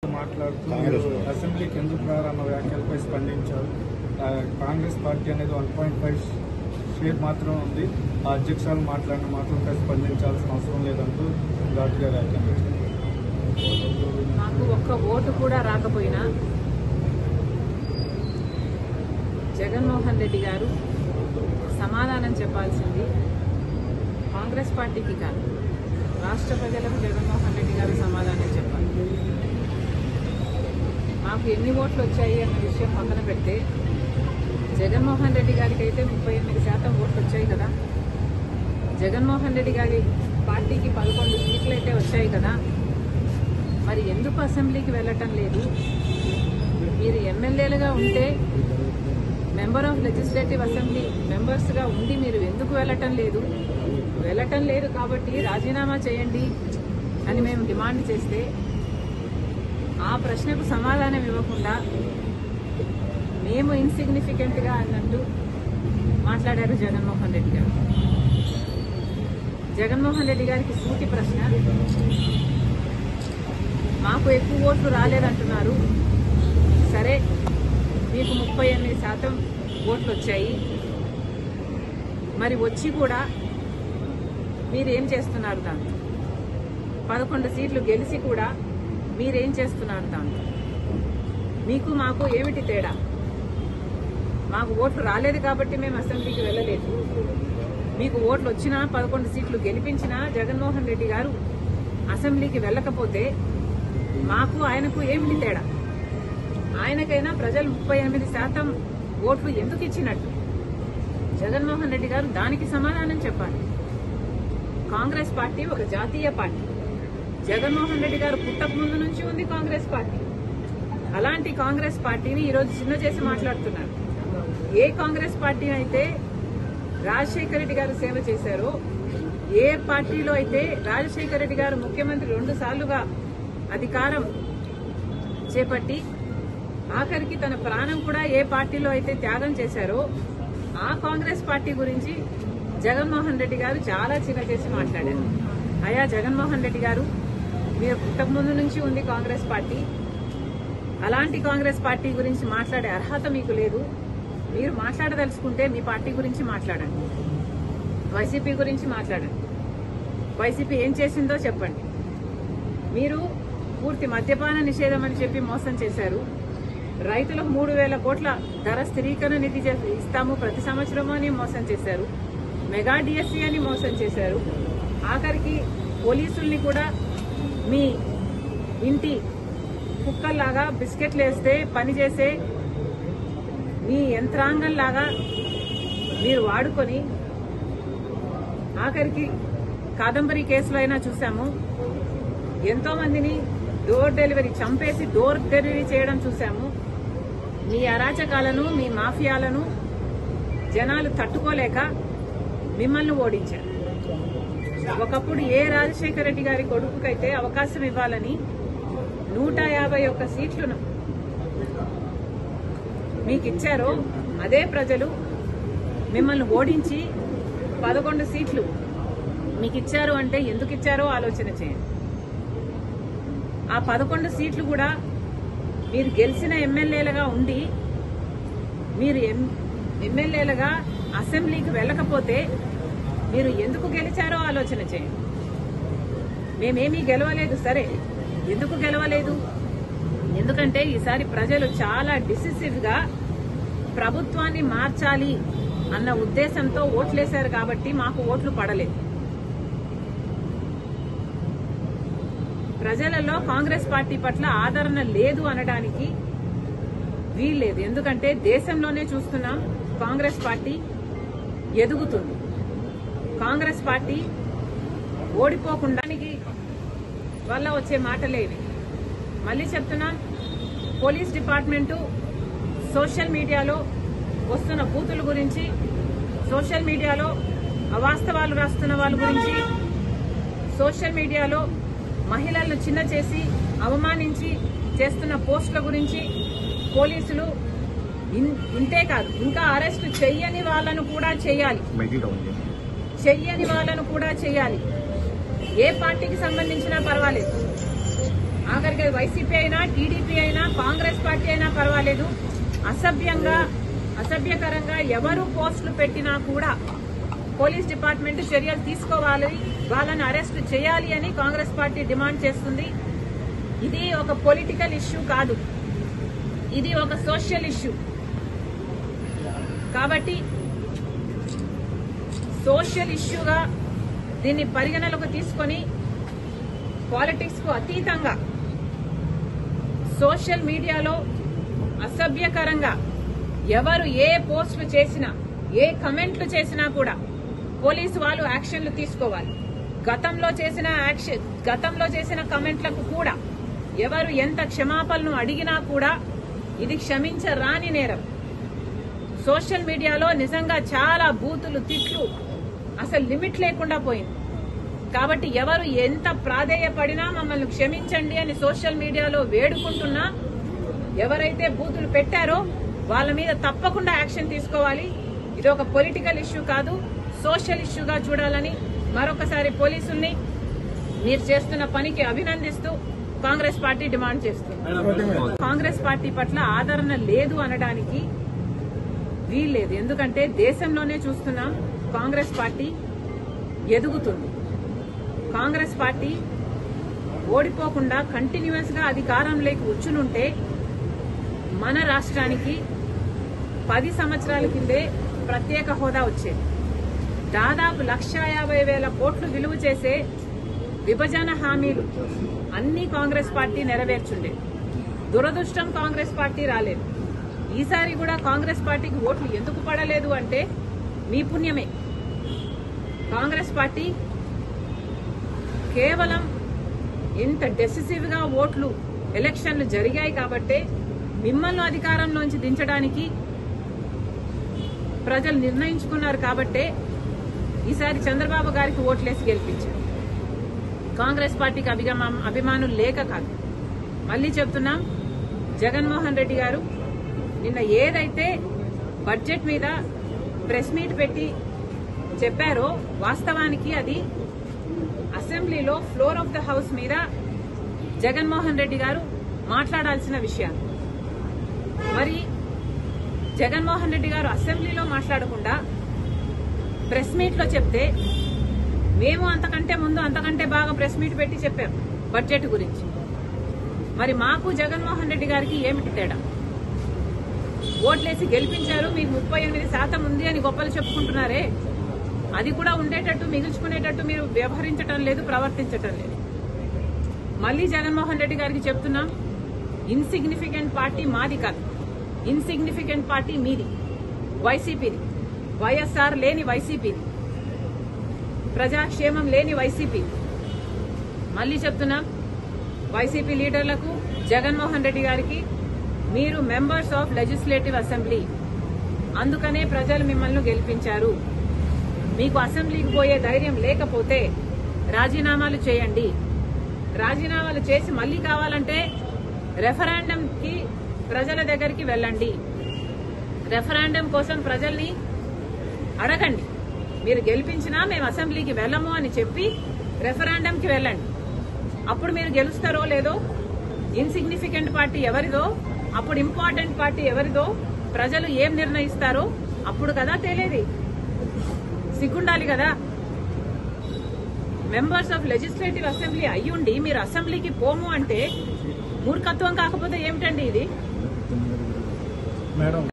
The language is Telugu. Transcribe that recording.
మాట్లాడుతూ అసెంబ్లీకి ఎందుకు రారన్న వ్యాఖ్యలపై స్పందించారు. కాంగ్రెస్ పార్టీ అనేది 1.5 షేర్ మాత్రం ఉంది. ఆ అధ్యక్షులు మాట్లాడిన మాత్రంపై స్పందించాల్సిన అవసరం లేదంటూ ఘాటుగా వ్యాఖ్యానించారు. నాకు ఒక్క ఓటు కూడా రాకపోయినా జగన్మోహన్ రెడ్డి గారు సమాధానం చెప్పాల్సింది కాంగ్రెస్ పార్టీకి కాదు, రాష్ట్ర ప్రజలకు జగన్మోహన్ రెడ్డి గారు సమాధానం చెప్పాలి. మాకు ఎన్ని ఓట్లు వచ్చాయి అన్న విషయం పక్కన పెడితే జగన్మోహన్ రెడ్డి గారికి అయితే 38% ఓట్లు వచ్చాయి కదా. జగన్మోహన్ రెడ్డి గారి పార్టీకి 11 సీట్లు అయితే వచ్చాయి కదా. మరి ఎందుకు అసెంబ్లీకి వెళ్ళటం లేదు? మీరు ఎమ్మెల్యేలుగా ఉంటే మెంబర్ ఆఫ్ లెజిస్లేటివ్ అసెంబ్లీ మెంబర్స్గా ఉండి మీరు ఎందుకు వెళ్ళటం లేదు? వెళ్ళటం లేదు కాబట్టి రాజీనామా చేయండి అని మేము డిమాండ్ చేస్తే ఆ ప్రశ్నకు సమాధానం ఇవ్వకుండా మేము ఇన్సిగ్నిఫికెంట్గా అన్నట్టు మాట్లాడారు జగన్మోహన్ రెడ్డి గారు. జగన్మోహన్ రెడ్డి గారికి సూటి ప్రశ్న, మాకు ఎక్కువ ఓట్లు రాలేదంటున్నారు. సరే, మీకు 38% ఓట్లు వచ్చాయి. మరి వచ్చి కూడా మీరేం చేస్తున్నారు? దాంతో 11 సీట్లు గెలిచి కూడా మీరేం చేస్తున్నారు? దాంతో మీకు మాకు ఏమిటి తేడా? మాకు ఓట్లు రాలేదు కాబట్టి మేము అసెంబ్లీకి వెళ్ళలేదు. మీకు ఓట్లు వచ్చినా 11 సీట్లు గెలిపించినా జగన్మోహన్ రెడ్డి గారు అసెంబ్లీకి వెళ్ళకపోతే మాకు ఆయనకు ఏమిటి తేడా? ఆయనకైనా ప్రజలు 38% ఓట్లు ఎందుకు ఇచ్చినట్టు జగన్మోహన్ రెడ్డి గారు దానికి సమాధానం చెప్పాలి. కాంగ్రెస్ పార్టీ ఒక జాతీయ పార్టీ. జగన్మోహన్ రెడ్డి గారు పుట్టక ముందు నుంచి ఉంది కాంగ్రెస్ పార్టీ. అలాంటి కాంగ్రెస్ పార్టీని ఈరోజు చిన్న చేసి మాట్లాడుతున్నారు. ఏ కాంగ్రెస్ పార్టీ అయితే రాజశేఖర రెడ్డి గారు సేవ చేశారో, ఏ పార్టీలో అయితే రాజశేఖర రెడ్డి గారు ముఖ్యమంత్రి 2 సార్లుగా అధికారం చేపట్టి ఆఖరికి తన ప్రాణం కూడా ఏ పార్టీలో అయితే త్యాగం చేశారో ఆ కాంగ్రెస్ పార్టీ గురించి జగన్మోహన్ రెడ్డి గారు చాలా చిన్న చేసి మాట్లాడారు. అయ్యా జగన్మోహన్ రెడ్డి గారు, మీరు పుట్టకముందు నుంచి ఉంది కాంగ్రెస్ పార్టీ. అలాంటి కాంగ్రెస్ పార్టీ గురించి మాట్లాడే అర్హత మీకు లేదు. మీరు మాట్లాడదలుచుకుంటే మీ పార్టీ గురించి మాట్లాడండి, వైసీపీ గురించి మాట్లాడండి. వైసీపీ ఏం చేసిందో చెప్పండి. మీరు పూర్తి మద్యపాన నిషేధం అని చెప్పి మోసం చేశారు. రైతులకు 3,000 కోట్ల ధర స్థిరీకరణ నిధి ఇస్తాము ప్రతి సంవత్సరము అని మోసం చేశారు. మెగా డిఎస్సీ అని మోసం చేశారు. ఆఖరికి పోలీసుల్ని కూడా మీ ఇంటి కుక్కల్లాగా బిస్కెట్లు వేస్తే పనిచేసే మీ యంత్రాంగంలాగా మీరు వాడుకొని ఆఖరికి కాదంబరి కేసులో అయినా చూసాము. ఎంతో మందిని డోర్ డెలివరీ చంపేసి డోర్ డెలివరీ చేయడం చూసాము. మీ అరాచకాలను, మీ మాఫియాలను జనాలు తట్టుకోలేక మిమ్మల్ని ఓడించారు. ఒకప్పుడు ఏ రాజశేఖర రెడ్డి గారి కొడుకుకైతే అవకాశం ఇవ్వాలని 151 సీట్లను మీకు ఇచ్చారో అదే ప్రజలు మిమ్మల్ని ఓడించి 11 సీట్లు మీకు ఇచ్చారు. అంటే ఎందుకు ఇచ్చారో ఆలోచన చేయండి. ఆ 11 సీట్లు కూడా మీరు గెలిచిన ఎమ్మెల్యేలుగా ఉండి మీరు ఎమ్మెల్యేలుగా అసెంబ్లీకి వెళ్ళకపోతే మీరు ఎందుకు గెలిచారో ఆలోచన చేయండి. మేమేమీ గెలవలేదు. సరే, ఎందుకు గెలవలేదు? ఎందుకంటే ఈసారి ప్రజలు చాలా డిసిసివ్ గా ప్రభుత్వాన్ని మార్చాలి అన్న ఉద్దేశంతో ఓట్లేశారు కాబట్టి మాకు ఓట్లు పడలేదు. ప్రజలలో కాంగ్రెస్ పార్టీ పట్ల ఆదరణ లేదు అనడానికి వీల్లేదు. ఎందుకంటే దేశంలోనే చూస్తున్నాం, కాంగ్రెస్ పార్టీ ఎదుగుతుంది. కాంగ్రెస్ పార్టీ ఓడిపోకుండా వల్ల వచ్చే మాటలేవి. మళ్ళీ చెప్తున్నాం, పోలీస్ డిపార్ట్మెంటు సోషల్ మీడియాలో వస్తున్న బూతుల గురించి, సోషల్ మీడియాలో అవాస్తవాలు రాస్తున్న వాళ్ళ గురించి, సోషల్ మీడియాలో మహిళలను చిన్న చేసి అవమానించి చేస్తున్న పోస్టుల గురించి పోలీసులు ఇంతే కాదు, ఇంకా అరెస్టు చెయ్యని వాళ్ళను కూడా చేయాలి. చెయ్యని వాళ్ళను కూడా చేయాలి. ఏ పార్టీకి సంబంధించినా పర్వాలేదు. ఆఖరికి వైసీపీ అయినా, టీడీపీ అయినా, కాంగ్రెస్ పార్టీ అయినా పర్వాలేదు, అసభ్యకరంగా ఎవరు పోస్టులు పెట్టినా కూడా పోలీస్ డిపార్ట్మెంట్ చర్యలు తీసుకోవాలి, వాళ్ళని అరెస్ట్ చేయాలి అని కాంగ్రెస్ పార్టీ డిమాండ్ చేస్తుంది. ఇది ఒక పొలిటికల్ ఇష్యూ కాదు, ఇది ఒక సోషల్ ఇష్యూ. కాబట్టి సోషల్ ఇష్యూగా దీన్ని పరిగణలోకి తీసుకొని పాలిటిక్స్ కు అతీతంగా సోషల్ మీడియాలో అసభ్యకరంగా ఎవరు ఏ పోస్టులు చేసినా, ఏ కమెంట్లు చేసినా కూడా పోలీసు వాళ్ళు యాక్షన్లు తీసుకోవాలి. గతంలో చేసిన కమెంట్లకు కూడా ఎవరు ఎంత క్షమాపణలు అడిగినా కూడా ఇది క్షమించరాని నేరం. సోషల్ మీడియాలో నిజంగా చాలా బూతులు, తిట్లు, అసలు లిమిట్ లేకుండా పోయింది. కాబట్టి ఎవరు ఎంత ప్రాధేయపడినా మమ్మల్ని క్షమించండి అని సోషల్ మీడియాలో వేడుకుంటున్నా, ఎవరైతే బూతులు పెట్టారో వాళ్ళ మీద తప్పకుండా యాక్షన్ తీసుకోవాలి. ఇది ఒక పొలిటికల్ ఇష్యూ కాదు, సోషల్ ఇష్యూగా చూడాలని మరొకసారి పోలీసుల్ని మీరు చేస్తున్న పనికి అభినందిస్తూ కాంగ్రెస్ పార్టీ డిమాండ్ చేస్తుంది. కాంగ్రెస్ పార్టీ పట్ల ఆదరణ లేదు అనడానికి వీల్లేదు. ఎందుకంటే దేశంలోనే చూస్తున్నాం, కాంగ్రెస్ పార్టీ ఎదుగుతుంది. కాంగ్రెస్ పార్టీ ఓడిపోకుండా కంటిన్యూస్ గా అధికారంలోకి వచ్చునుంటే మన రాష్ట్రానికి 10 సంవత్సరాల కిందే ప్రత్యేక హోదా వచ్చేది. దాదాపు 1,50,000 కోట్లు విలువ చేసే విభజన హామీలు అన్ని కాంగ్రెస్ పార్టీ నెరవేర్చుండే. దురదృష్టం కాంగ్రెస్ పార్టీ రాలేదు. ఈసారి కూడా కాంగ్రెస్ పార్టీకి ఓట్లు ఎందుకు పడలేదు అంటే మీ పుణ్యమే. కాంగ్రెస్ పార్టీ కేవలం ఇంత డెసిసివ్ గా ఓట్లు ఎలక్షన్లు జరిగాయి కాబట్టే మిమ్మల్ని అధికారంలోంచి దించడానికి ప్రజలు నిర్ణయించుకున్నారు. కాబట్టే ఈసారి చంద్రబాబు గారికి ఓట్లేసి గెలిపించారు. కాంగ్రెస్ పార్టీకి అభిమానులు లేక కాదు. మళ్లీ చెప్తున్నాం, జగన్మోహన్ రెడ్డి గారు నిన్న ఏదైతే బడ్జెట్ మీద ప్రెస్ మీట్ పెట్టి చెప్పారో వాస్తవానికి అది అసెంబ్లీలో ఫ్లోర్ ఆఫ్ ద హౌస్ మీద జగన్మోహన్ రెడ్డి గారు మాట్లాడాల్సిన విషయాలు. మరి జగన్మోహన్ రెడ్డి గారు అసెంబ్లీలో మాట్లాడకుండా ప్రెస్ మీట్ లో చెప్తే మేము అంతకంటే ముందు అంతకంటే బాగా ప్రెస్ మీట్ పెట్టి చెప్పాం బడ్జెట్ గురించి. మరి మాకు జగన్మోహన్ రెడ్డి గారికి ఏమిటి తేడా? ఓట్లేసి గెలిపించారు, మీకు 38% ఉంది అని గొప్పలు చెప్పుకుంటున్నారే, అది కూడా ఉండేటట్టు మిగుల్చుకునేటట్టు మీరు వ్యవహరించటం లేదు, ప్రవర్తించటం లేదు. మళ్లీ జగన్మోహన్ రెడ్డి గారికి చెప్తున్నాం, ఇన్సిగ్నిఫికెంట్ పార్టీ మాది కాదు, ఇన్సిగ్నిఫికెంట్ పార్టీ మీది, వైసీపీది. వైఎస్ఆర్ లేని వైసీపీది, ప్రజాక్షేమం లేని వైసీపీ. మళ్లీ చెప్తున్నాం, వైసీపీ లీడర్లకు, జగన్మోహన్ రెడ్డి గారికి, మీరు మెంబర్స్ ఆఫ్ లెజిస్లేటివ్ అసెంబ్లీ, అందుకనే ప్రజలు మిమ్మల్ని గెలిపించారు. మీకు అసెంబ్లీకి పోయే ధైర్యం లేకపోతే రాజీనామాలు చేయండి. రాజీనామాలు చేసి మళ్లీ కావాలంటే రెఫరాండంకి ప్రజల దగ్గరికి వెళ్ళండి. రెఫరాండం కోసం ప్రజల్ని అడగండి. మీరు గెలిపించినా మేము అసెంబ్లీకి వెళ్ళము అని చెప్పి రెఫరాండంకి వెళ్ళండి. అప్పుడు మీరు గెలుస్తారో లేదో, ఇన్సిగ్నిఫికెంట్ పార్టీ ఎవరిదో, అప్పుడు ఇంపార్టెంట్ పార్టీ ఎవరిదో, ప్రజలు ఏం నిర్ణయిస్తారో అప్పుడు కదా తెలియదు. సిగ్గుండాలి కదా. మెంబర్స్ ఆఫ్ లెజిస్లేటివ్ అసెంబ్లీ అయ్యుండి మీరు అసెంబ్లీకి పోము అంటే మూర్ఖత్వం కాకపోతే ఏమిటండి ఇది?